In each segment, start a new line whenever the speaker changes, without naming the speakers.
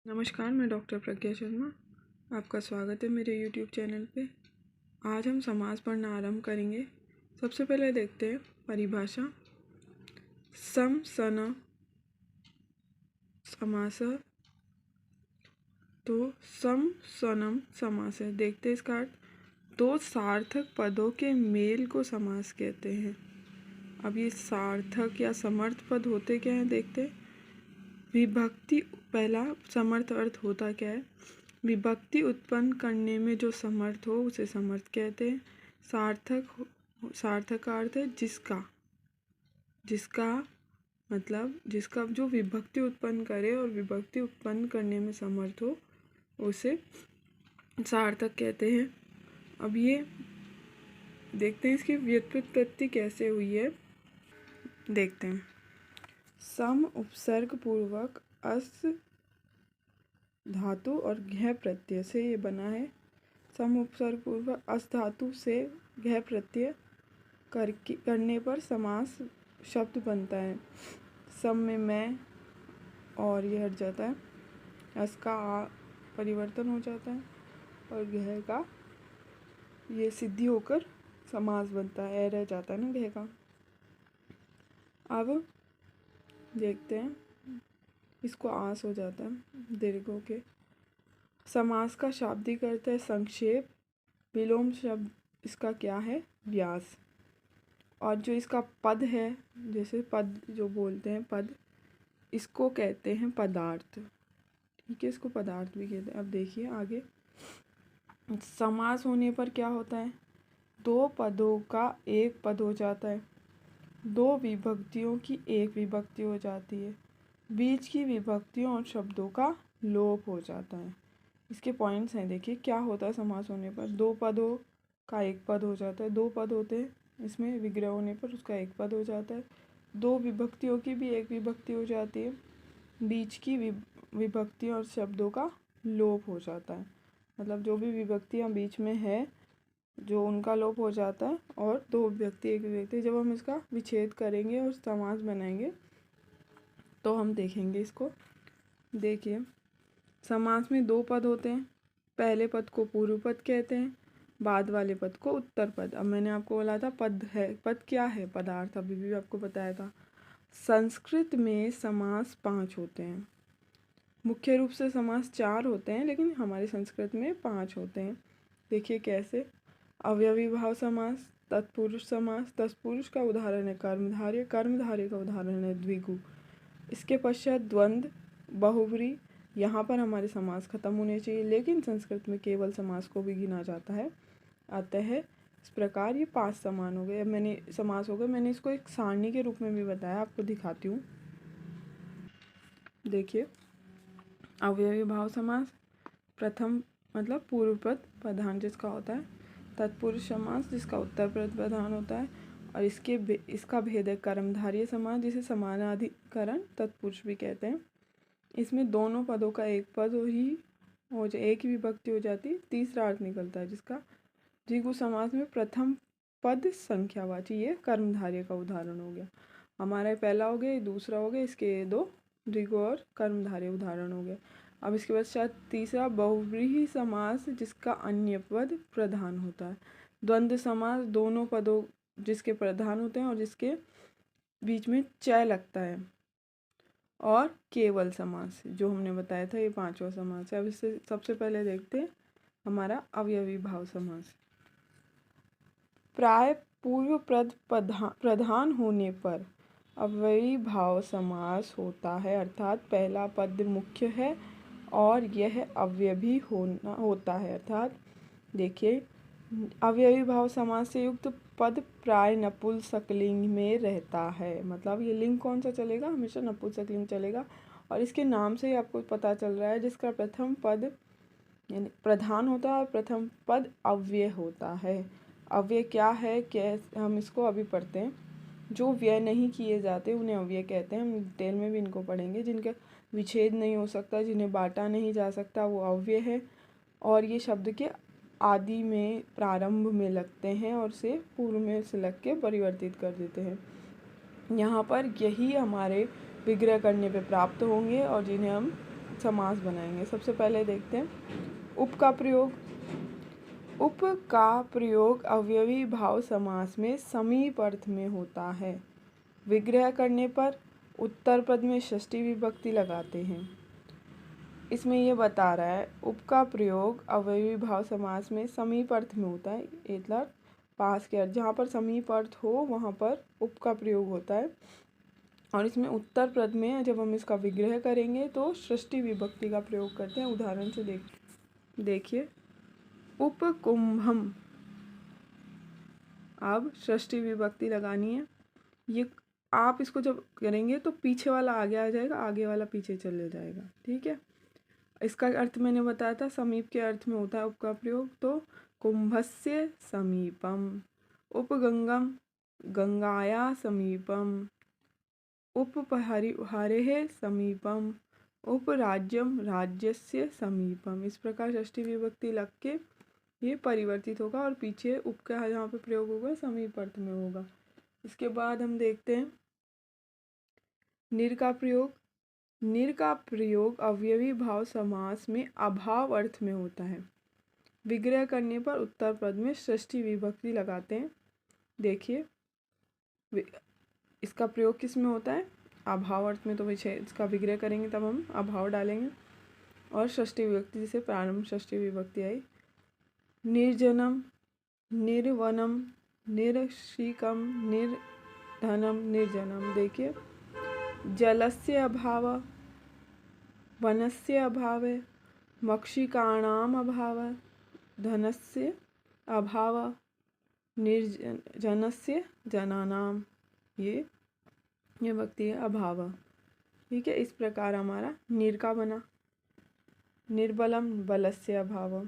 नमस्कार, मैं डॉक्टर प्रज्ञा शर्मा। आपका स्वागत है मेरे YouTube चैनल पे। आज हम समास पढ़ना आरंभ करेंगे। सबसे पहले देखते हैं परिभाषा। सम सन समास। तो सम सनम समास है। देखते हैं इसका अर्थ। दो सार्थक पदों के मेल को समास कहते हैं। अब ये सार्थक या समर्थ पद होते क्या हैं देखते हैं। विभक्ति, पहला समर्थ अर्थ होता क्या है। विभक्ति उत्पन्न करने में जो समर्थ हो उसे समर्थ कहते हैं। सार्थक का अर्थ है जिसका मतलब जिसका जो विभक्ति उत्पन्न करे और विभक्ति उत्पन्न करने में समर्थ हो उसे सार्थक कहते हैं। अब ये देखते हैं इसकी व्युत्पत्ति कैसे हुई है। देखते हैं। सम उपसर्ग पूर्वक अस धातु और घ प्रत्यय से ये बना है। सम उपसर्ग पूर्वक अस धातु से घ प्रत्यय करने पर समास शब्द बनता है। सम में मैं और ये हट जाता है, अस का आ परिवर्तन हो जाता है और घ का ये सिद्धि होकर समास बनता है। रह जाता है ना घ का। अब देखते हैं, इसको आस हो जाता है दीर्घों के। समास का शाब्दिक अर्थ है संक्षेप। विलोम शब्द इसका क्या है, व्यास। और जो इसका पद है, जैसे पद जो बोलते हैं पद, इसको कहते हैं पदार्थ। ठीक है, इसको पदार्थ भी कहते हैं। अब देखिए आगे। समास होने पर क्या होता है, दो पदों का एक पद हो जाता है, दो विभक्तियों की एक विभक्ति हो जाती है, बीच की विभक्तियों और शब्दों का लोप हो जाता है। इसके पॉइंट्स हैं, देखिए क्या होता है समास होने पर। दो पदों का एक पद हो जाता है, दो पद होते हैं, इसमें विग्रह होने पर उसका एक पद हो जाता है। दो विभक्तियों की भी एक विभक्ति हो जाती है, बीच की विभक्ति और शब्दों का लोप हो जाता है। मतलब जो भी विभक्तियाँ बीच में है जो उनका लोप हो जाता है, और दो विभक्ति एक विभक्ति। जब हम इसका विच्छेद करेंगे और समास बनाएंगे तो हम देखेंगे इसको। देखिए, समास में दो पद होते हैं। पहले पद को पूर्व पद कहते हैं, बाद वाले पद को उत्तर पद। अब मैंने आपको बोला था पद है, पद क्या है, पदार्थ। अभी भी आपको बताया था। संस्कृत में समास 5 होते हैं। मुख्य रूप से समास 4 होते हैं, लेकिन हमारे संस्कृत में 5 होते हैं। देखिए कैसे। अवयवी भाव समास, तत्पुरुष समास। तत्पुरुष का उदाहरण है कर्मधारय, कर्मधारय का उदाहरण है द्विगु। इसके पश्चात द्वंद्व, बहुव्रीहि। यहाँ पर हमारे समास खत्म होने चाहिए, लेकिन संस्कृत में केवल समास को भी गिना जाता है। अतः इस प्रकार ये 5 समान हो गए। अब मैंने समास हो गए, मैंने इसको एक सारणी के रूप में भी बताया, आपको दिखाती हूँ। देखिए, अवयवी भाव समास, प्रथम मतलब पूर्व पद प्रधान जिसका होता है। तत्पुरुष समास जिसका उत्तर पद प्रधान होता है, और इसका भेद है कर्मधारय समास, जिसे समानाधिकरण तत्पुरुष भी कहते हैं। इसमें दोनों पदों का एक पद एक ही विभक्ति हो जाती है, तीसरा अर्थ निकलता है जिसका। द्विगु समास में प्रथम पद संख्यावाची, ये कर्मधारय का उदाहरण हो गया। हमारा पहला हो गया, दूसरा हो गया, इसके दो द्विगु और कर्मधारय उदाहरण हो गया। अब इसके बाद शायद तीसरा बहुव्रीहि समास, जिसका अन्य पद प्रधान होता है। द्वंद्व समास, दोनों पदों जिसके प्रधान होते हैं और जिसके बीच में च लगता है। और केवल समास जो हमने बताया था, ये 5वां समास है। अब इससे सबसे पहले देखते हैं हमारा अवयवी भाव समास। प्राय पूर्व पद प्रधान होने पर अवयवी भाव समास होता है, अर्थात पहला पद मुख्य है और यह अवयवी होता है। अर्थात देखिए, अवयवी भाव समास से युक्त पद प्राय नपुंसकलिंग में रहता है। मतलब ये लिंग कौन सा चलेगा, हमेशा नपुंसकलिंग चलेगा। और इसके नाम से ही आपको पता चल रहा है, जिसका प्रथम पद यानी प्रधान होता है और प्रथम पद अव्यय होता है। अव्यय क्या है, कैसे, हम इसको अभी पढ़ते हैं। जो व्यय नहीं किए जाते उन्हें अव्यय कहते हैं। हम डिटेल में भी इनको पढ़ेंगे। जिनका विच्छेद नहीं हो सकता, जिन्हें बांटा नहीं जा सकता, वो अव्यय है। और ये शब्द के आदि में, प्रारंभ में लगते हैं और से पूर्व में से लग के परिवर्तित कर देते हैं। यहाँ पर यही हमारे विग्रह करने पे प्राप्त होंगे और जिन्हें हम समास बनाएंगे। सबसे पहले देखते हैं उप का प्रयोग। उप का प्रयोग अवयवी भाव समास में समीप अर्थ में होता है। विग्रह करने पर उत्तर पद में षष्ठी विभक्ति लगाते हैं। इसमें ये बता रहा है उप का प्रयोग अवयवी भाव समास में समीप अर्थ में होता है, मतलब पास के अर्थ, जहाँ पर समीप अर्थ हो वहाँ पर उप का प्रयोग होता है। और इसमें उत्तर पद में जब हम इसका विग्रह करेंगे तो षष्ठी विभक्ति का प्रयोग करते हैं। उदाहरण से देखिए उपकुंभम, अब षष्ठी विभक्ति लगानी है। ये आप इसको जब करेंगे तो पीछे वाला आगे आ जाएगा, आगे वाला पीछे चले जाएगा, ठीक है। इसका अर्थ मैंने बताया था समीप के अर्थ में होता है उप का प्रयोग। तो कुंभस्य समीपम, उपगंगम गंगाया समीपम, उपहरेः समीपम, उपराज्यम राज्यस्य समीपम। इस प्रकार षष्ठी विभक्ति लग के ये परिवर्तित होगा और पीछे उप का जहाँ पे प्रयोग होगा समीप अर्थ में होगा। इसके बाद हम देखते हैं निर का प्रयोग। निर का प्रयोग अवयवी भाव समास में अभाव अर्थ में होता है। विग्रह करने पर उत्तर पद में षष्ठी विभक्ति लगाते हैं। देखिए इसका प्रयोग किस में होता है, अभाव अर्थ में। तो वही इसका विग्रह करेंगे तब हम अभाव डालेंगे और षष्ठी विभक्ति जैसे प्रारंभ षष्ठी विभक्ति आई। निर्जनम, निर्वनम, निर्शिकम, निर्धनम, निर्जनम। देखिए जलस्य अभाव, वनस्य अभाव, मक्षिकाणाम अभाव, धनस्य अभाव, निर्जनस्य जनानाम, ये विभक्ति है अभाव, ठीक है। इस प्रकार हमारा निर का बना। निर्बलम, बलस्य अभाव।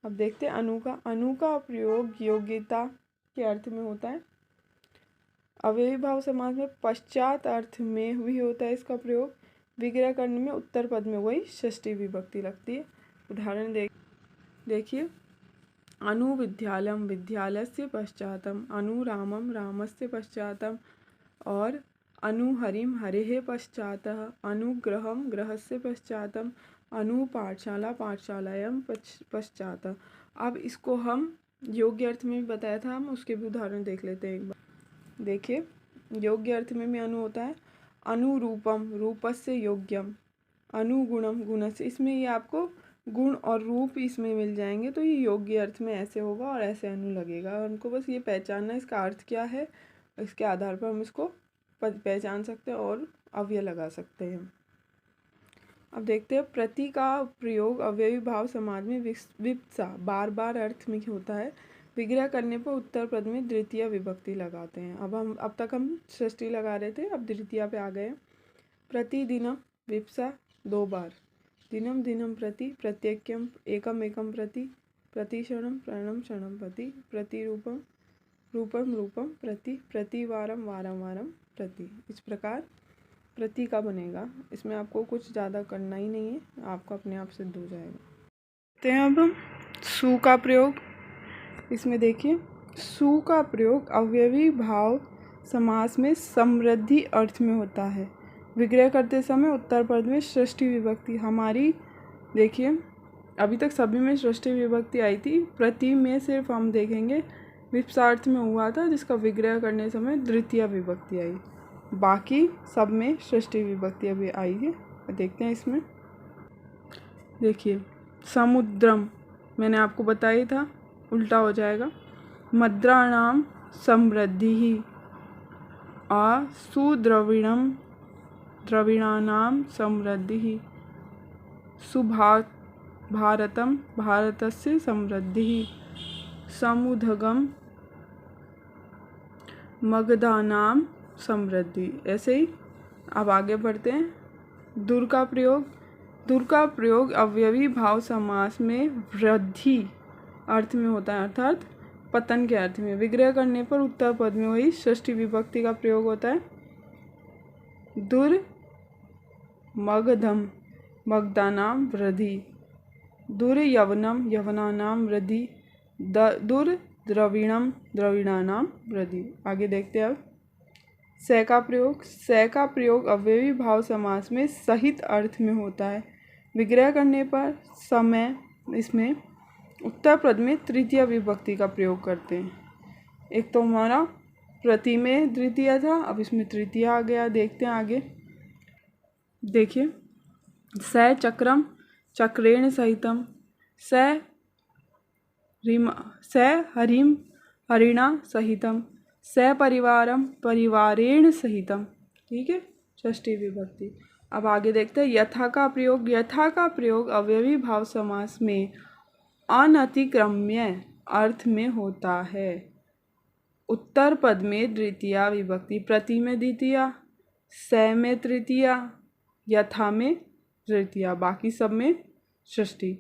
अब देखते हैं अनु का। अनु का प्रयोग योग्यता के अर्थ में होता है। अवयवी भाव समास में पश्चात अर्थ में भी होता है इसका प्रयोग। विग्रह करने में उत्तर पद में वही षष्ठी विभक्ति लगती है। उदाहरण देखिए अनु विद्यालयम, विद्यालयस्य पश्चातम, अनु रामम, रामस्य पश्चातम, और अनु हरिम, हरेः पश्चातः, अनुग्रहम, गृहस्य पश्चातम, अनु पाठशाला, पाठशालायां पश्चातः। अब इसको हम योग्य अर्थ में भी बताया था, हम उसके भी उदाहरण देख लेते हैं एक बार। देखिए योग्य अर्थ में भी अनु होता है। अनुरूपम, रूपस्य योग्यम, अनुगुणम, गुणस्य। इसमें ये आपको गुण और रूप इसमें मिल जाएंगे, तो ये योग्य अर्थ में ऐसे होगा और ऐसे अनु लगेगा। और उनको बस ये पहचानना इसका अर्थ क्या है, इसके आधार पर हम इसको पहचान सकते हैं और अव्यय लगा सकते हैं। अब देखते हैं प्रति का प्रयोग अवयवी भाव समाज में विप्सा बार बार अर्थ में होता है। विग्रह करने पर उत्तर पद में द्वितीय विभक्ति लगाते हैं। अब तक हम षष्ठी लगा रहे थे, अब द्वितीय पे आ गए। प्रतिदिनम विप्सा 2 बार, दिनम दिनम प्रति, प्रत्येक्यम एकम एकम प्रति, प्रतिक्षणम प्रणम क्षणम प्रति, प्रतिरूपम रूपम रूपम प्रति, प्रतिवारम वारम वारम प्रति। इस प्रकार प्रति का बनेगा। इसमें आपको कुछ ज़्यादा करना ही नहीं है, आपका अपने आप सिद्ध हो जाएगा। तो अब हम सु का प्रयोग। इसमें देखिए सु का प्रयोग अवयवी भाव समास में समृद्धि अर्थ में होता है। विग्रह करते समय उत्तर पद में षष्ठी विभक्ति हमारी, देखिए अभी तक सभी में षष्ठी विभक्ति आई थी, प्रति में सिर्फ हम देखेंगे विप्सार्थ में हुआ था जिसका विग्रह करने समय द्वितीय विभक्ति आई। बाकी सब में षष्ठी विभक्ति अभी आई है। देखते हैं इसमें। देखिए समुद्रम मैंने आपको बताया ही था, उल्टा हो जाएगा। मद्राणाम समृद्धि ही, सुद्रविणम द्रविणानाम समृद्धि ही, सुभारतम भारतस्य समृद्धि ही, समुद्गम मगधानाम समृद्धि। ऐसे ही अब आगे बढ़ते हैं। दुर का प्रयोग। दुर का प्रयोग अवयवी भाव समास में वृद्धि अर्थ में होता है, अर्थात पतन के अर्थ में। विग्रह करने पर उत्तर पद में वही षष्ठी विभक्ति का प्रयोग होता है। दुर मगधम मगधानाम वृद्धि, दुर यवनम यवनानाम वृद्धि, दुर द्रविणम द्रविणानाम वृद्धि। आगे देखते हैं अब स का प्रयोग। स का प्रयोग अवयवी भाव समास में सहित अर्थ में होता है। विग्रह करने पर समय इसमें उत्तर पद में तृतीय विभक्ति का प्रयोग करते हैं। एक तो हमारा प्रति में द्वितीय था, अब इसमें तृतीय आ गया। देखते हैं आगे। देखिए, स चक्रम चक्रेण सहितम, स हरिम हरिणा सहितम, स परिवारम परिवारेण सहितम। ठीक है, षष्ठी विभक्ति। अब आगे देखते हैं यथा का प्रयोग। यथा का प्रयोग अवयवी भाव समास में अनतिक्रम्य अर्थ में होता है। उत्तर पद में द्वितीया विभक्ति, प्रति में द्वितीया, स में तृतीया, यथा में तृतीया, बाकी सब में षष्ठी।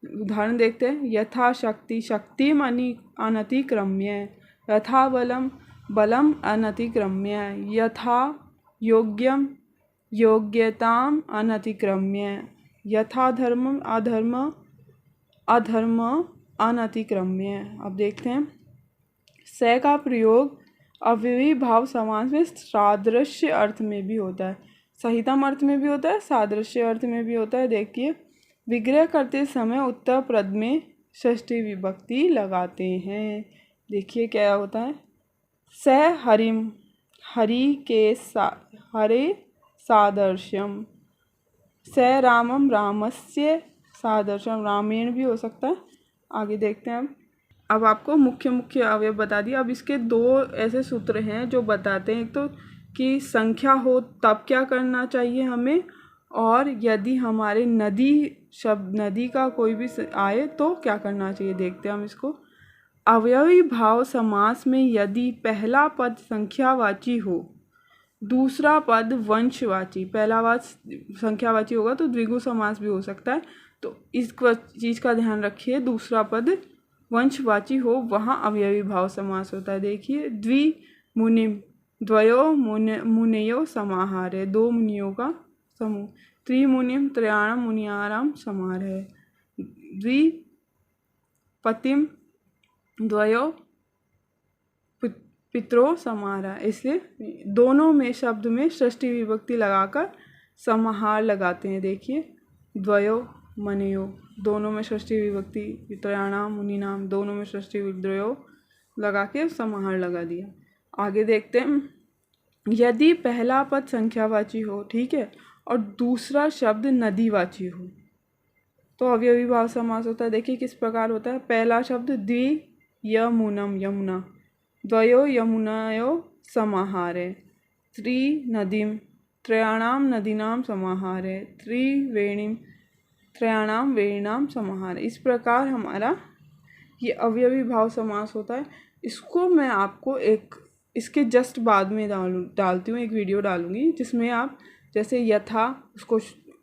उदाहरण देखते हैं। यथा शक्ति शक्तिम अनतिक्रम्य, यथा बलम बलम अनतिक्रम्य, यथा योग्यम योग्यताम अनतिक्रम्य, यथा धर्मम अधर्म अधर्म अनतिक्रम्य। अब देखते हैं स का प्रयोग अव्ययी भाव समास में सादृश्य अर्थ में भी होता है, सहितम अर्थ में भी होता है, सादृश्य अर्थ में भी होता है। देखिए, विग्रह करते समय उत्तर पद में षष्ठी विभक्ति लगाते हैं। देखिए क्या होता है। स हरिम हरि के हरे सादृश्यम, स रामम रामस्य सादृश्यम, रामेण भी हो सकता है। आगे देखते हैं। अब आपको मुख्य मुख्य अवयव बता दिया। अब इसके दो ऐसे सूत्र हैं जो बताते हैं, एक तो कि संख्या हो तब क्या करना चाहिए हमें, और यदि हमारे नदी शब्द नदी का कोई भी आए तो क्या करना चाहिए। देखते हैं हम इसको। अवयवी भाव समास में यदि पहला पद संख्यावाची हो, दूसरा पद वंशवाची, पहला पद संख्यावाची होगा तो द्विगु समास भी हो सकता है, तो इस चीज़ का ध्यान रखिए। दूसरा पद वंशवाची हो वहाँ अवयवी भाव समास होता है। देखिए, द्वि मुनिम द्वयो मुनयो समाहार, दो मुनियों का समूह। त्रिमुनिम त्रयाणाम मुनियाराम समार है। द्विपतिम द्वयो पितरो समारा, इसलिए दोनों में शब्द में षष्ठी विभक्ति लगाकर समाहार लगाते हैं। देखिए, द्वयो मनयो, दोनों में षष्ठी विभक्ति, त्रयाणाम मुनिनाम, दोनों में षष्ठी द्वयो लगा के समाहार लगा दिया। आगे देखते हैं। यदि पहला पद संख्यावाची हो, ठीक है, और दूसरा शब्द नदीवाची हो तो अवयवी भाव समास होता है। देखिए किस प्रकार होता है। पहला शब्द द्वि यमुनम यमुना, द्वयो यमुनायो समाहारे, त्रि नदीम त्रयाणाम नदीनाम समाहारे, त्रिवेणीम त्रयाणाम वेणीनाम समाहारे। इस प्रकार हमारा ये अवयवी भाव समास होता है। इसको मैं आपको इसके जस्ट बाद में डालती हूँ, एक वीडियो डालूंगी जिसमें आप जैसे यथा उसको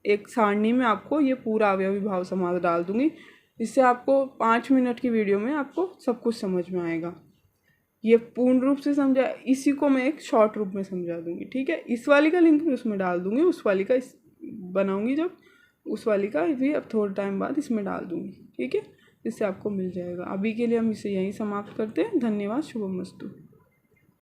एक सारणी में आपको ये पूरा अवयवी भाव समास डाल दूंगी। इससे आपको 5 मिनट की वीडियो में आपको सब कुछ समझ में आएगा। ये पूर्ण रूप से समझा, इसी को मैं एक शॉर्ट रूप में समझा दूंगी। ठीक है, इस वाली का लिंक भी उसमें डाल दूंगी, उस वाली का बनाऊंगी जब, उस वाली का भी अब थोड़े टाइम बाद इसमें डाल दूंगी। ठीक है, इससे आपको मिल जाएगा। अभी के लिए हम इसे यहीं समाप्त करते हैं। धन्यवाद। शुभमस्तु।